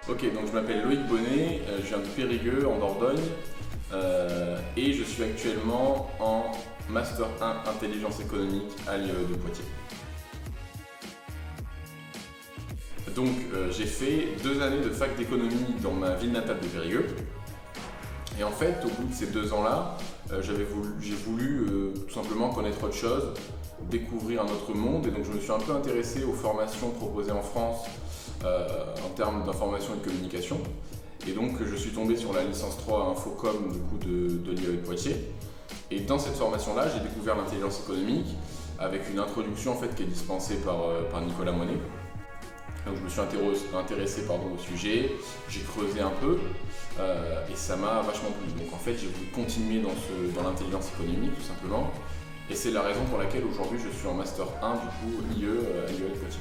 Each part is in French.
Ok, donc je m'appelle Loïc Bonnet, je viens de Périgueux en Dordogne et je suis actuellement en Master 1 Intelligence économique à l'IE de Poitiers. Donc j'ai fait 2 années de fac d'économie dans ma ville natale de Périgueux. Et en fait, au bout de ces 2 ans-là, j'ai voulu tout simplement connaître autre chose, découvrir un autre monde. Et donc je me suis un peu intéressé aux formations proposées en France en termes d'information et de communication. Et donc je suis tombé sur la licence 3 Infocom du coup, de l'IE de Poitiers. Et dans cette formation-là, j'ai découvert l'intelligence économique avec une introduction en fait, qui est dispensée par Nicolas Moinet. Donc je me suis intéressé au sujet, j'ai creusé un peu et ça m'a vachement plu. Donc en fait j'ai voulu continuer dans l'intelligence économique tout simplement. Et c'est la raison pour laquelle aujourd'hui je suis en Master 1 du coup IE à l'IE de Poitiers.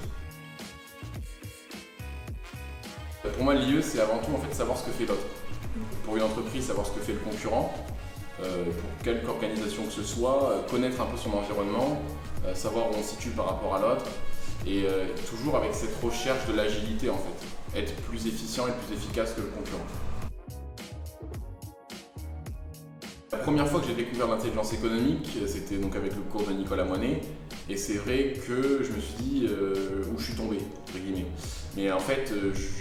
Pour moi l'IE c'est avant tout en fait savoir ce que fait l'autre. Pour une entreprise, savoir ce que fait le concurrent, pour quelque organisation que ce soit, connaître un peu son environnement, savoir où on se situe par rapport à l'autre. Et toujours avec cette recherche de l'agilité en fait, être plus efficient et plus efficace que le concurrent. La première fois que j'ai découvert l'intelligence économique, c'était donc avec le cours de Nicolas Moinet, et c'est vrai que je me suis dit où je suis tombé, entre guillemets. Mais en fait,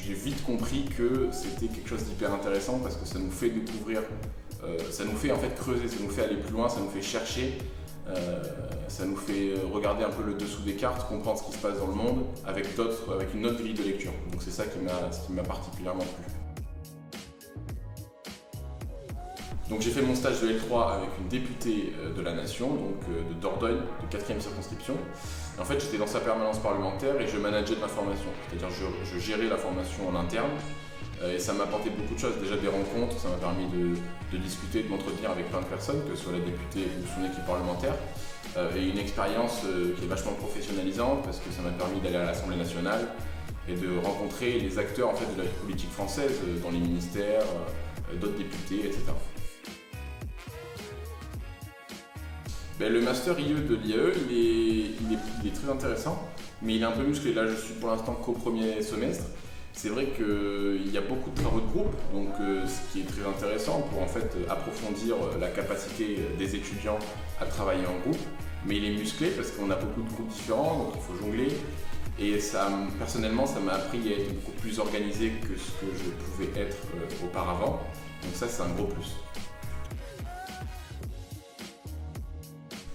j'ai vite compris que c'était quelque chose d'hyper intéressant parce que ça nous fait découvrir, ça nous fait en fait creuser, ça nous fait aller plus loin, ça nous fait chercher. Ça nous fait regarder un peu le dessous des cartes, comprendre ce qui se passe dans le monde avec une autre grille de lecture. Donc c'est ça qui m'a particulièrement plu. Donc j'ai fait mon stage de L3 avec une députée de la Nation, donc de Dordogne, de 4e circonscription. Et en fait j'étais dans sa permanence parlementaire et je manageais de l'information, c'est-à-dire je gérais la formation en interne. Et ça m'a apporté beaucoup de choses, déjà des rencontres, ça m'a permis de discuter, de m'entretenir avec plein de personnes, que ce soit la députée ou son équipe parlementaire, et une expérience qui est vachement professionnalisante parce que ça m'a permis d'aller à l'Assemblée nationale et de rencontrer les acteurs en fait, de la vie politique française dans les ministères, d'autres députés, etc. Le master IE de l'IE, il est très intéressant, mais il est un peu musclé. Là, je suis pour l'instant qu'au premier semestre. C'est vrai qu'il y a beaucoup de travaux de groupe, donc ce qui est très intéressant pour en fait approfondir la capacité des étudiants à travailler en groupe, mais il est musclé parce qu'on a beaucoup de groupes différents, donc il faut jongler. Et ça, personnellement, ça m'a appris à être beaucoup plus organisé que ce que je pouvais être auparavant, donc ça c'est un gros plus.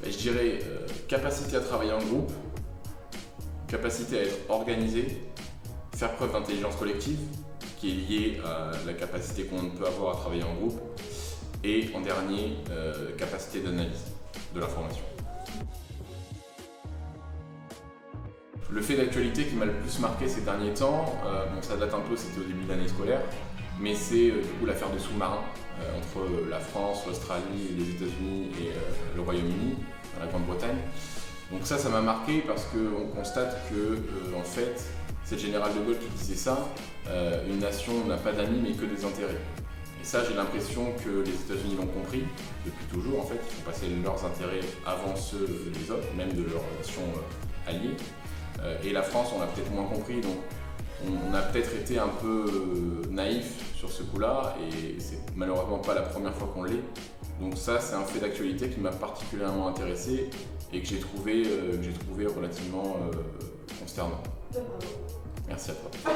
Je dirais capacité à travailler en groupe, capacité à être organisé, faire preuve d'intelligence collective, qui est liée à la capacité qu'on peut avoir à travailler en groupe, et en dernier, capacité d'analyse de l'information. Le fait d'actualité qui m'a le plus marqué ces derniers temps, ça date un peu, c'était au début de l'année scolaire, mais c'est du coup l'affaire des sous-marins entre la France, l'Australie, les États-Unis et le Royaume-Uni, la Grande-Bretagne. Donc ça m'a marqué parce qu'on constate que en fait, c'est le général de Gaulle qui disait ça, une nation n'a pas d'amis mais que des intérêts. Et ça, j'ai l'impression que les États-Unis l'ont compris depuis toujours en fait, ils font passer leurs intérêts avant ceux des autres, même de leurs nations alliées. Et la France, on l'a peut-être moins compris, donc on a peut-être été un peu naïf sur ce coup-là, et c'est malheureusement pas la première fois qu'on l'est. Donc ça, c'est un fait d'actualité qui m'a particulièrement intéressé et que j'ai trouvé relativement consternant. Merci à toi.